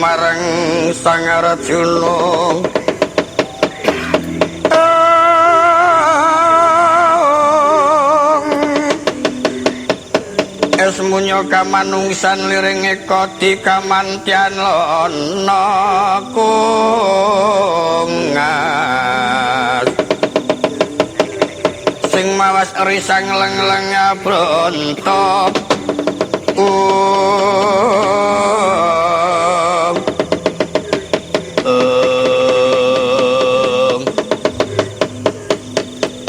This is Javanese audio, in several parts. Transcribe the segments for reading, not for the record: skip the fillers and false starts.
marang Sang Arjuna esmunya kamanungsan liring eka dikamantyan lono kungas sing mawas risang leng-leng abronto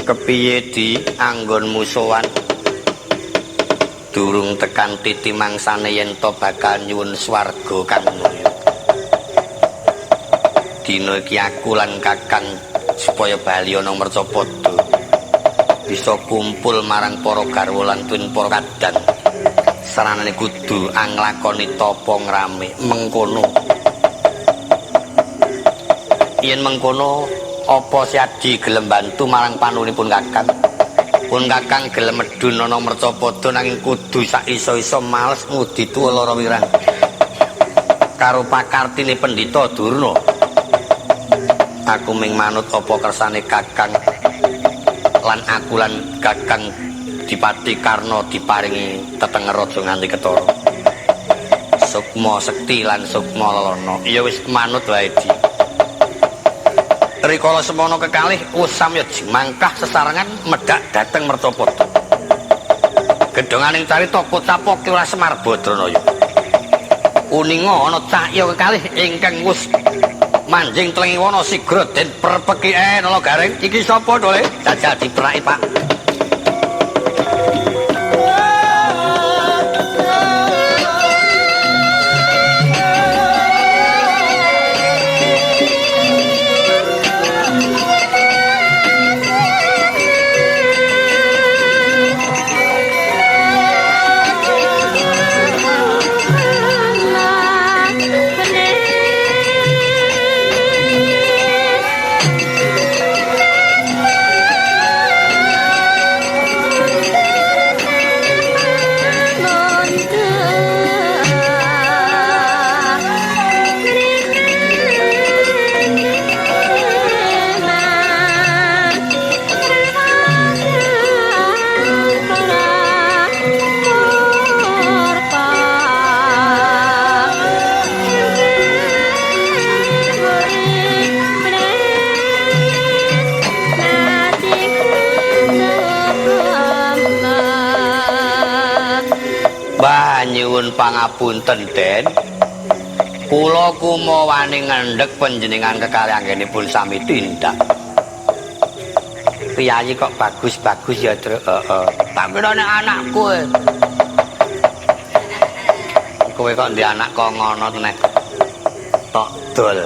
kepiye di anggonmu sowan durung tekan titi mangsane yen to bakal nyuwun swarga kang mulya. Dina iki aku lan Kakang supaya bali ana Mercapada bisa kumpul marang para garwa lan tuwin para kadang. Saranane kudu anglakoni tapa ngrame mengkono. Yen mengkono apa Siadi gelem bantu marang panunipun Kakang? Pun Kakang gelem medun ana Mercapada nanging kudu sak iso-iso males ngudi tuwa lara wirang karo pakartine Pendhita Durna. Aku ming manut apa kersane Kakang lan aku lan Kakang Dipati Karna diparingi tetenger aja nganti ketara. Sukma sekti lan sukma lelana. Ya wis manut wae di. Rikala semono kekalih usam ya mangkah sesarengan medhak dhateng Mercapada. Gedhonganing carita Kocapa Kelurahan Semar Badranaya. Uninga ana cahya kekalih ingkang wus manjing Tlengiwana sigra den perpeki nala garing. Iki sapa to le? Jajal diperaki, Pak. Nyuwun pangapunten Den, kula kumo wani ngendhek panjenengan kekalih anggenipun sami tindak. Piyayi kok bagus-bagus ya, Tru? Heeh. Tak kira nek anakku. Kowe kok ndek anak kok ngono nek tok dol.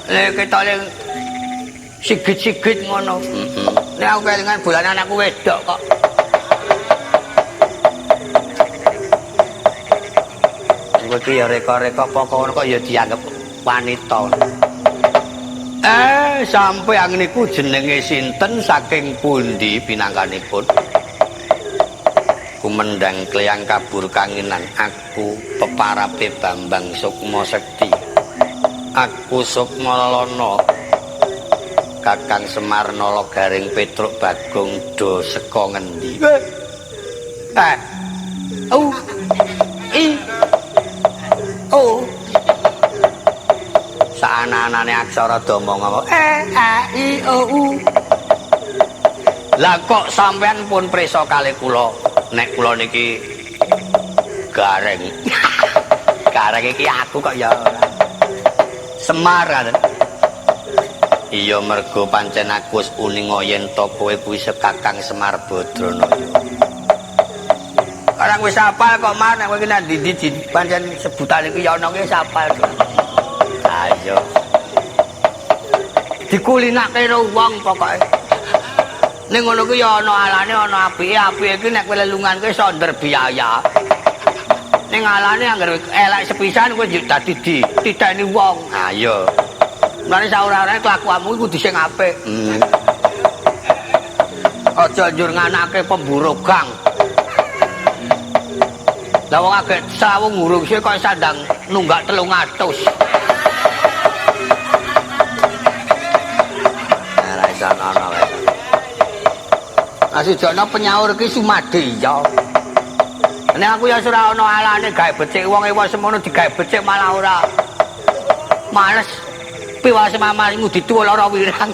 Lek ketok sigit-sigit ngono. Heeh. Nek aku kelingan bulan anakku wedok kok. Iki ya reka-reka pokoknya kok ya dianggap wanita. Sampai yang niku jenenge sinten saking pundi pinangkanipun? Kumendang kleyang kabur kanginan aku peparape Bambang Sukma Sekti. Aku Sukma Lelana. Kakang Semar Nala Garing Petruk Bagong do seka ngendi? Saana-anane aksara dama ngomong I O U. Lah kok sampean pun prisa kalih kula nek kula niki Gareng. Gareng iki aku kok ya ora. Semar kan. Iya mergo pancen aku wis uninga yen to kowe kuwi Kakang Semar Badranaya. Orang wis hafal kok Mar nek kowe iki nang ndi pancen sebutan iki ya ana ki hafal. Ayo. Dikulinake karo wong pokoke. Ning ngono ku ya ana alane ana apike. Apike iki nek kowe lelungan kowe iso ndерbiaya. Ning alane anggere elek sepisan kowe dadi ditidani wong. Ayo. Mulane saurane kelakuanmu iku kudu sing apik. Aja njur nganake pemburugang. Lah wong agek sawung ngurung sik kok sandang nunggak 300. Ora iso ana wae. Asujana penyaur ki Sumadi ya. Nek aku ya ora ana alane gawe becik wong ewa semono digawe becik malah ora. Males. Piwase mamamu dituwa lara wirang.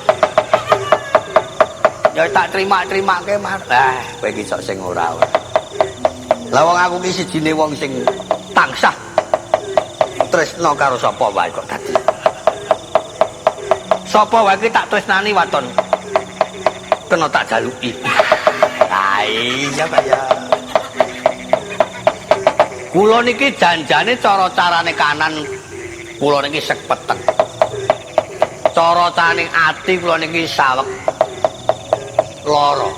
Ya tak terima-terimake mah. Kowe iki sok sing ora. Lah wong aku ki sijine wong sing tansah tresna karo sapa wae kok dadi. Sapa wae ki tak tresnani waton. Kena tak jaluki. Lah iya kaya. Kula niki janjane cara-carane kanan kula niki sekpeteng. Cara-carane ati kula niki saweg loro.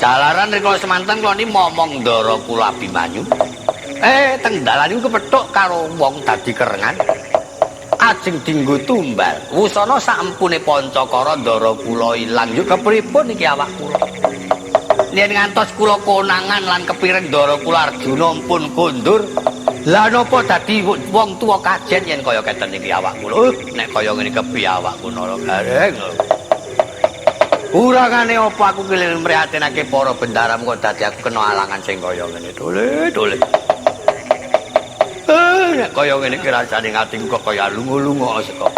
Jalaran rikala semanten kula niki momong ndara kula Abimanyu. Teng dalan niku kepethuk karo wong dadi kerengan. Ajeng dinggo tumbal. Wusana sampune Pancakara ndara kula ilang yo kepripun iki awak kula. Yen ngantos kula konangan lan kepireng ndara kula Arjuna pun kondur. Lah napa dadi wong tuwa kajen yen kaya keten iki awak kula. Nek kaya ngene kepi awakku nara gareng. Urangane apa aku kelih mrihatinake para bendaram kok dadi aku kena alangan sing kaya ngene. Dole. Nek kaya ngene iki rasane atiku kok kaya lunga-lunga seko.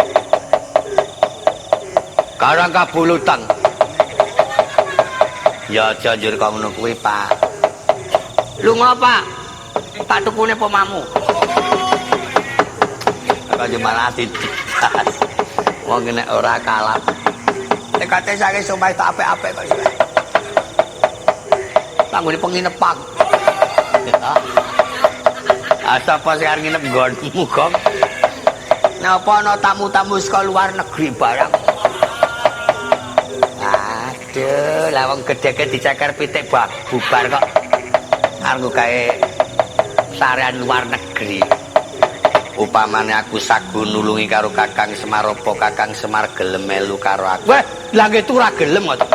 Karang kabulutan. Ya janjur kamu kuwi, Pak. Lunga, Pak. Tak tukune pemamu. Kaya malah didikas. Wong nek ora kalap. Nek kate saking sumpah tak apik-apik kok sih. Tanggone penginepan. Sapa sing arep nginep nggonmu, Gong? Napa ana tamu-tamu saka luar negeri barang? Aduh, lah wong gedhe-gedhe diceker pitik bubar kok. Kanggo gawe sarean luar negeri. Upamane aku sagu nulungi karo Kakang Semar apa Kakang Semar gelem melu karo aku. Weh, lha nggih ora gelem kok.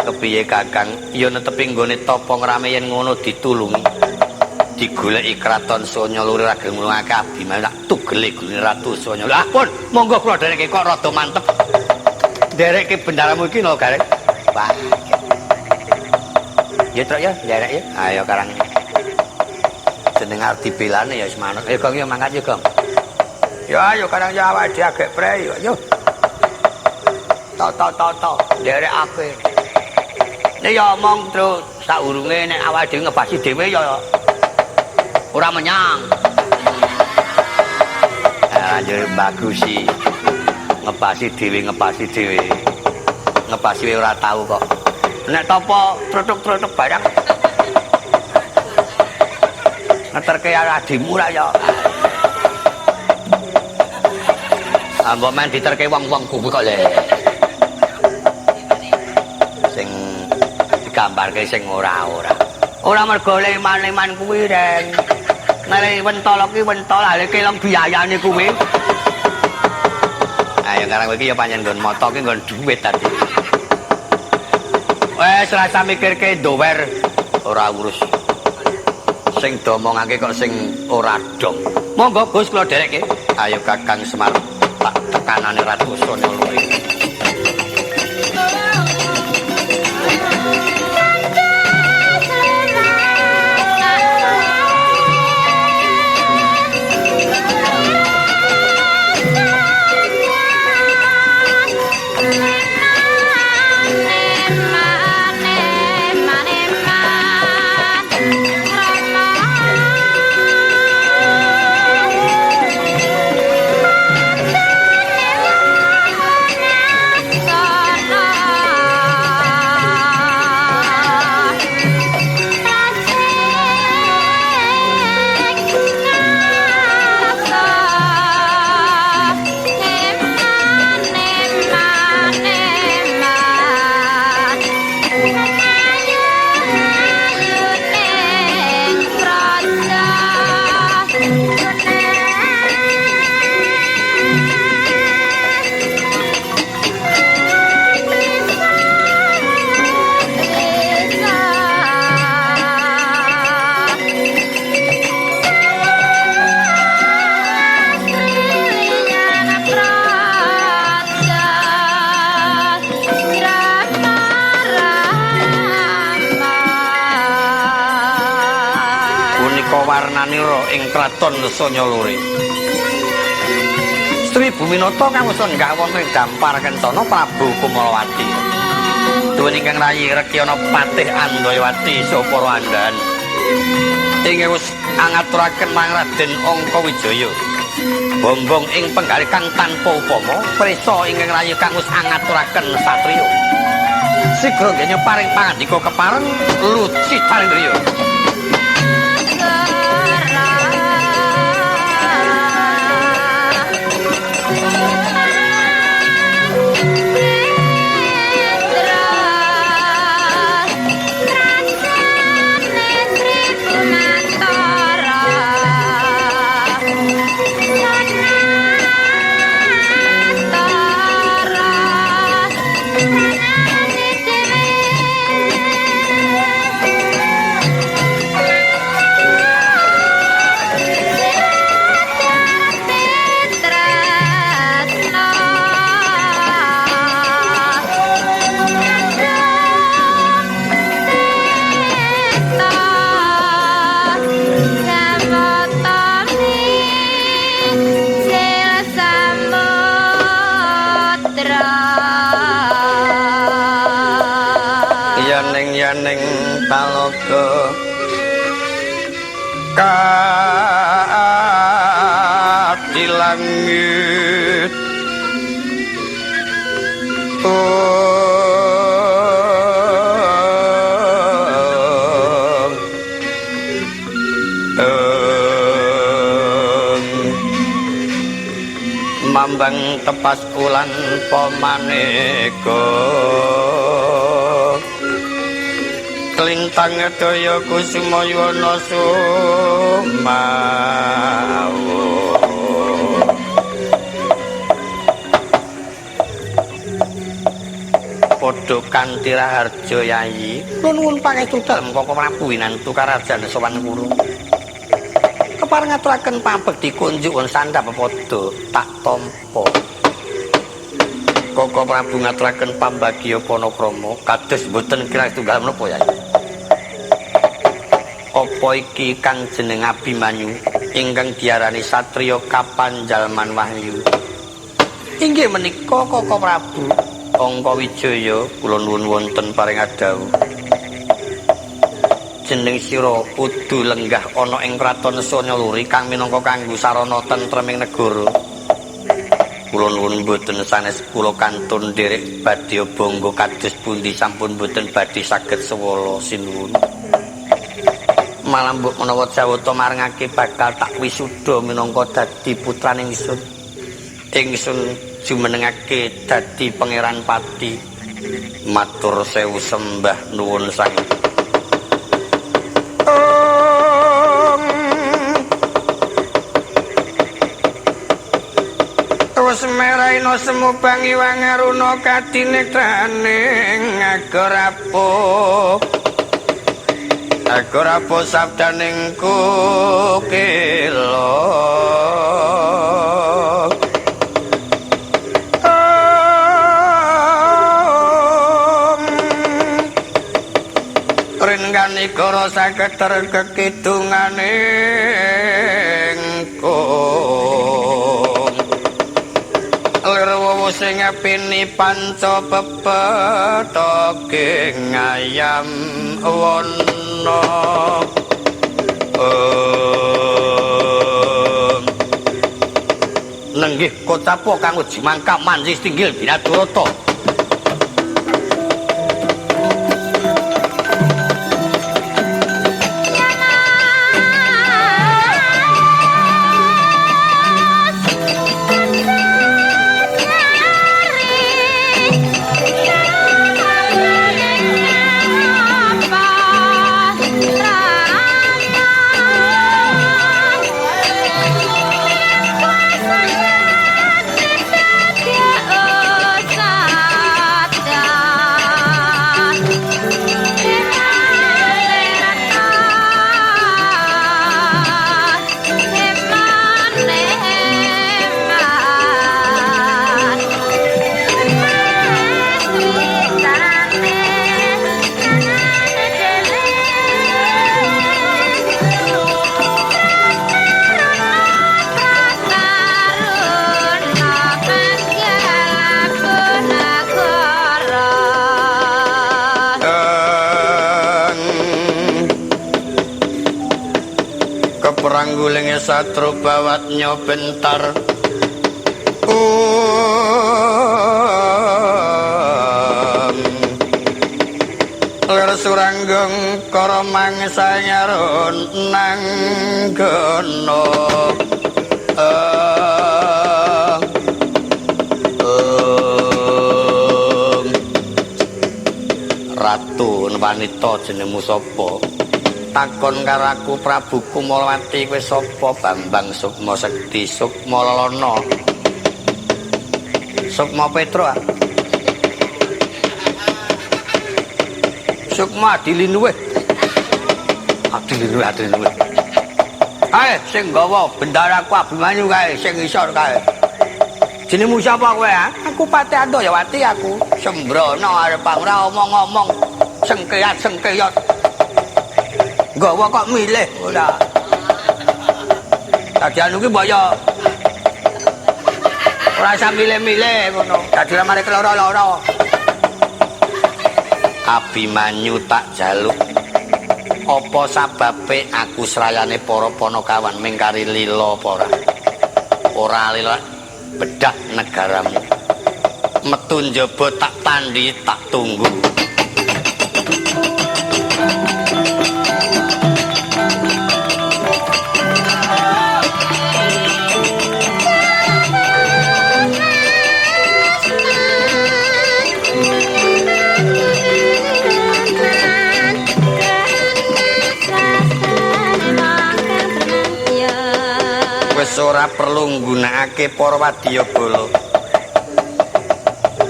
Kepiye Kakang? Ya netepi nggone tapa ngrame yen ngono ditulungi. Digoleki kraton Sonya lur ora gelem nulungake Abimanyu tak tugele gulune Ratu Sonya. Lah pun, monggo kula dereke kok rada mantep. Dereke bendaramu iki no gareng. Wah. Ya truk ya, derek ya. Ayo karang. Jeneng arep dibelane ya wis manut. Gong ya mangkat ya, Gong. Ya ayo karang ya awake dhewe agek pre yo. To. Derek ape. Nek ya omong terus saurunge nek awake dhewe ngebasi dhewe ya ora menyang. Anjir bagus sih. Ngepasi dhewe. Ngepasi wae ora tau kok. Nek topo trutuk-trutuk barang. Ngeterke adimu ra ya. Mbok men diterke wong-wong kuwi kok le. Sing digambarke sing ora-ora. Ora mergo leman-leman kuwi, Reng. Nek wentol iki wentol ale kelong biayane kuwi. Ayo karang iki ya pancen nggon moto ki nggon dhuwit tadi. Wes rasa mikirke dower ora urus. Sing domongake kok sing ora dong. Monggo Gus kula derekke. Ayo Kakang Semar tak tekanane Ratu Sonya lho. warnanira ing kraton Sanyalore. Sri Buminata kang wis nggawon ing dampar Kencana Prabu Kumalawati. Duweni ingkang rayi Rekyana Patih Andayawati saha para andhan. Ing wis angaturaken marang Raden Angkawijaya. Bombong ing penggalih kang tanpa upama, prisa ingkang rayi kang wis angaturaken satriya. Sigra nggih paring pangandika kepareng Luci Tarindriya. Yaning talaga kadilangit mambang tepas ulan pamaneka lintang daya kusuma yuwana sumawa padha kanthi raharja yayi nuwun pangestu dalem Koko Prabu Winantu Karajan Sawanegara kepareng ngaturaken pambekti kunjuk won sandhap padha tak tampa Koko Prabu ngaturaken pambagya panakrama kados boten kirang tunggal menapa yayi. Apa iki kang jeneng Abimanyu ingkang diarani satriya kapanjalman wahyu. Inggih menika Koko Prabu Angkawijaya kula nuwun wonten paring adhawuh. Jeneng sira kudu lenggah ana ing kraton Sanyalore kang minangka kanggo sarana tentreming negara. Kula nuwun boten sanes kula kantun nderek badhe bangga kados pundi sampun boten badhe saged sewala sinuwun. Malah mbok menawa Jawata marengake bakal tak wisuda minangka dadi putraning ingsun. Ingsun jumenengake dadi pangeran pati. Matur sewu sembah nuwun sang. Wis meraina semu bangi wangaruna kadinektraning agarapo sabdaning kukila Rengganikara saketer kekidunganing Lirwowo sing ngepini panca pepetoke ngayam wana nenggih kocapo kanggo jimangka manjing tinggil Binadurata Sa perangguling satru bawatnya bentar ler suranggeng kara mangsanyaron nang gena Ratu wanita jenengmu sapa? Takon karo aku Prabu Kumawati kowe sapa? Bambang Sukma Sekti Sukma Lana. Sukma Petro. Sukma Adilinuwe. Adilinuwe. Ae sing gawa bendaraku Abimanyu kae sing isor kae. Jenengmu sapa kowe? Aku Pati Andayawati aku. Sembrono arep ora omong-omong. Sengkeyat. Gawa kok milih ora. Dadian iki mbaya. Ora usah milih-milih ngono. Dadi ora mari keloro-loro. Abimanyu tak jaluk. Apa sababe aku srayane para Panakawan mingkari lila apa ora? Ora lila bedak negaramu. Metu njaba tak tandhi tak tunggu. Wis ora perlu nggunakake para wadyabala.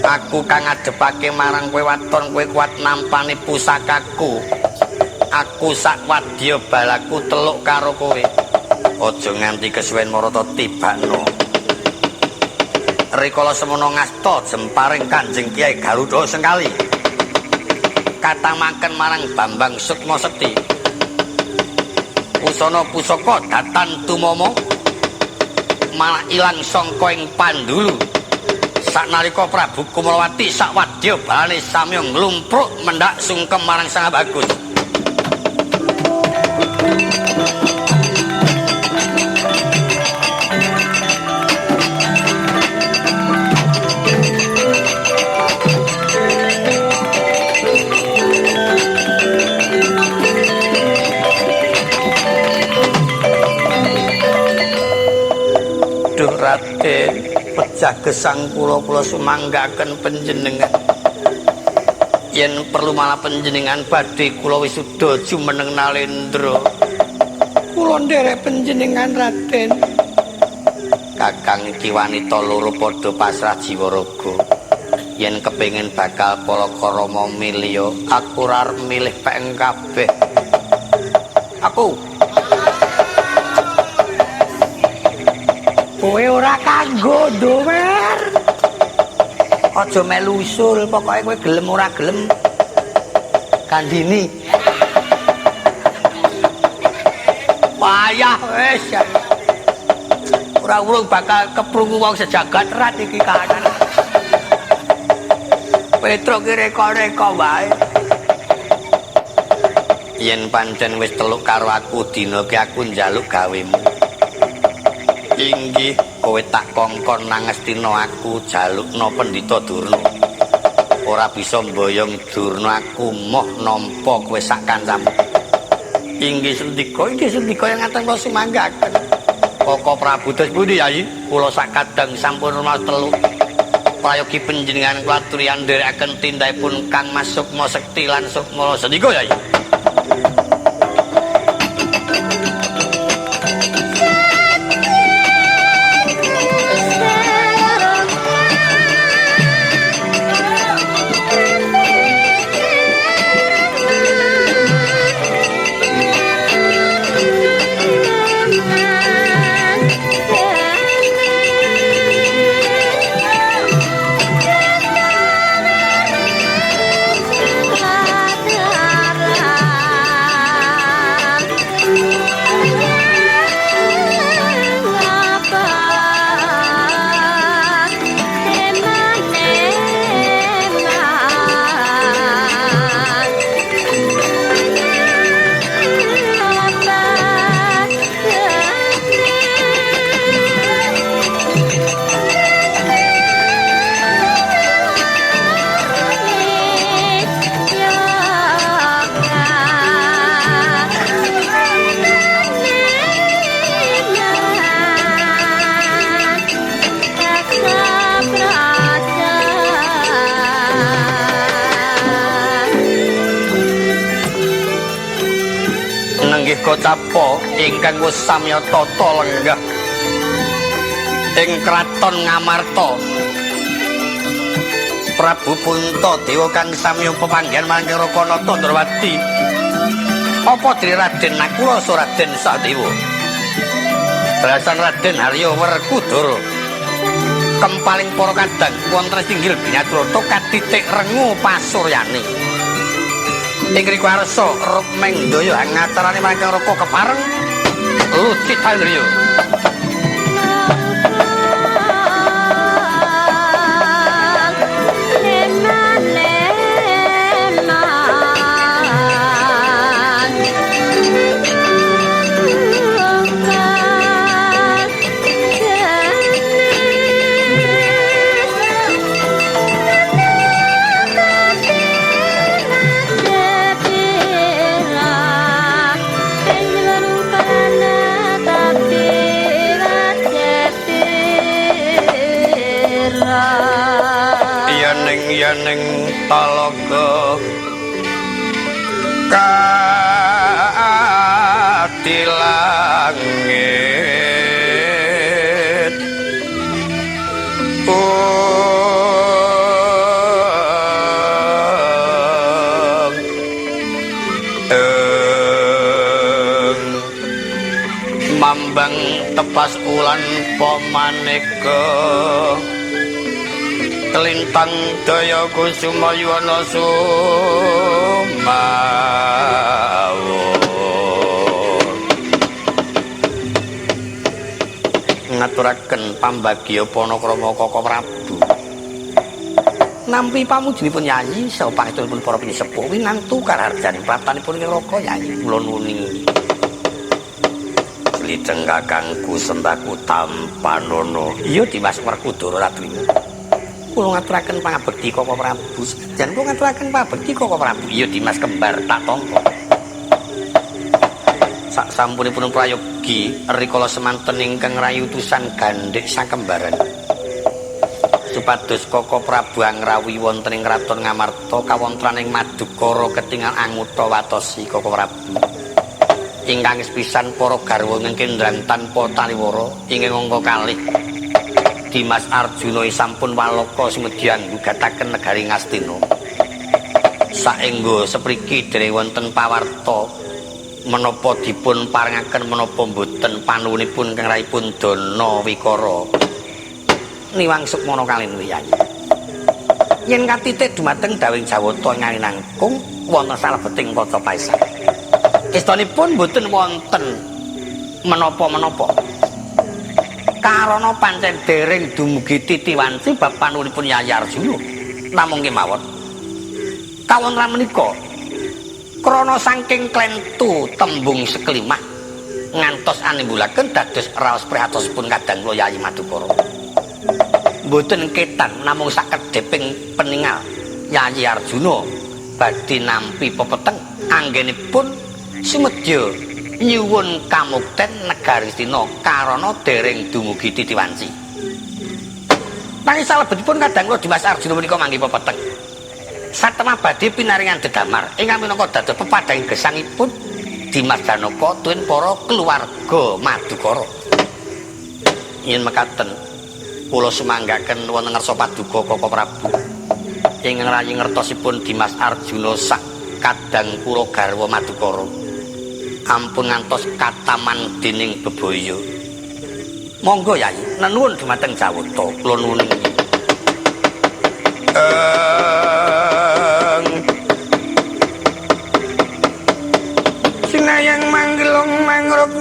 Aku kang ngadepake marang kowe waton kowe kuat nampani pusakaku. Aku sak wadyabalaku teluk karo kowe. Aja nganti kesuwen marata tibakno. Rikala semono ngasta jemparing Kanjeng Kyai Garuda Sengkali. Katamaken marang Bambang Sukma Sekti. Pusana pusaka datan tumomo. Malah ilang sangka ing Pandulu. Saknalika Prabu Kumawati sak wadyabalane samya nglumpruk mendhak sungkem marang Sang Bagus. Raden pejah gesang kula sumanggaken panjenengan. Yen perlu malah panjenengan badhe kula wisuda jumeneng Nalendra. Kula nderek panjenengan Raden. Kakang iki wanita loro padha pasrah jiwa raga. Yen kepengin bakal Palakrama milya, aku ora arep milih pek kabeh. Aku kowe ora kanggo dower. Aja melu usul, pokoke kowe gelem ora gelem kandhini. Payah wis. Ora urung bakal keprungu wong sejagat rat iki kahanan. Petro ki reka-reka wae. Yen pancen wis teluk karo aku dina ki aku njaluk gawemu. Inggih, kowe tak kongkon nangestina aku jalukna Pendhita Durna. Ora bisa mboyong Durna aku moh nampa kowe sak kancamu. Inggih sendika yang ngaten kula sumanggaken. Koko Prabu dos pundi Yayi? Kula sak kadang sampun rumas telu. Prayogi panjenengan kula aturian nderekaken tindakipun Kang Mas Sukma Sekti lan Sukma Sendika Yayi. inggih Kocapa ingkang wis samya tata lenggah ing kraton Ngamarta. Prabu Puntadewa kang samya pepanggihan marang Rakanata Ndrawati. Apa diri Raden Nakula so Raden Sadewa? Balasan Raden Harya Werkudara. Kempaling para kadang wonten singgil Binatrata katitik rengu pasuryane. Ing riku arsa Rupmeng Daya ngacarane marang Raka kepareng Lucit Handriya. Ning talaga katilangit mambang tepas ulan pamaneka kelintang daya kusuma yuwana sumawon. Ngaturaken pambagya panakrama Kaka Prabu. Nampi pamujinipun Yayi saha pangestunipun para pinisepuh winantu karharjaning pratanipun Raka Yayi kula nuning. Lajeng kakangku sembahku tampanono. Iya Dimas Werkudara Ratrima. Kula ngaturaken pangabekti Kaka Prabu. Jan kula ngaturaken pangabekti Kaka Prabu. Iya Dimas kembar tak tampa. Sak sampunipun prayogi rikala semanten ingkang rayi utusan gandhik sakembaran. Supados Kaka Prabu angrawi wonten ing kraton Ngamarta kawontenaning Madukara ketingal anguta watosi Kaka Prabu. Ingkang sepisan para garwa ngkendrang tanpa taliwara ingkang angka kalih. Dimas Arjuna sampun waloka sumedya nggugataken negari Ngastina. Saengga sepriki dereng wonten pawarta menapa dipun paringaken menapa boten panuwunipun kang raipun Dana Wikara. Niwang Sukmana kalih Yayi. Yen katitik dumateng dawing Jawata nganangkung wonten salebeting kaca paesan. Istanipun boten wonten menapa-menapa. Karana pancen dereng dumugi titiwanci bab panuwunipun Yayi Arjuna. Namung kemawon kawontenan menika krana saking klentu tembung seklimah ngantos animbulaken dados raos prihatosipun kadang kula Yayi Madukara. Mboten ketan namung sakedheping peningal Yayi Arjuna badhe nampi pepeteng anggenipun sumedya nyuwun kamukten negari Astina karana dereng dumugi titiwanci. Nanging salebetipun kadang kula Dimas Arjuna menika manggi pepeteng. Satemah badhe pinaringan dedamar ingkang minangka dados pepadhang gesangipun Dimas Janaka tuwin para keluarga Madukara. Yen mekaten kula sumanggaken wonten ngarsa paduka Kaka Prabu ingkang rayi ngertosipun Dimas Arjuna sak kadang kula garwa Madukara ampun ngantos kataman dening bebaya. Monggo Yayi nenuwun dumateng Jawata kula nuwun. Sinayang manggilung mangruk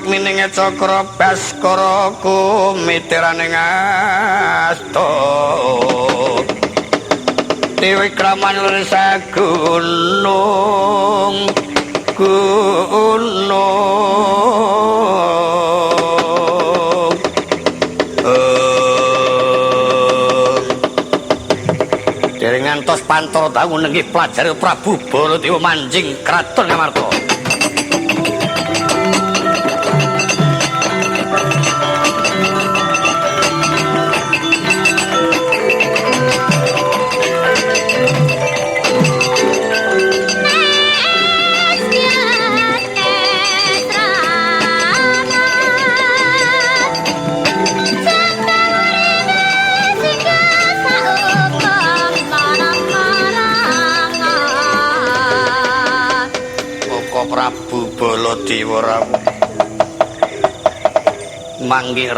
mining cakra baskara kumitiraning asta. Dewi kraman lesa gunung dereng ngantos pantara taun nenggih pelajari Prabu Baladewa manjing kraton Ngamarta. Prabu Baladewa rawuh. Manggih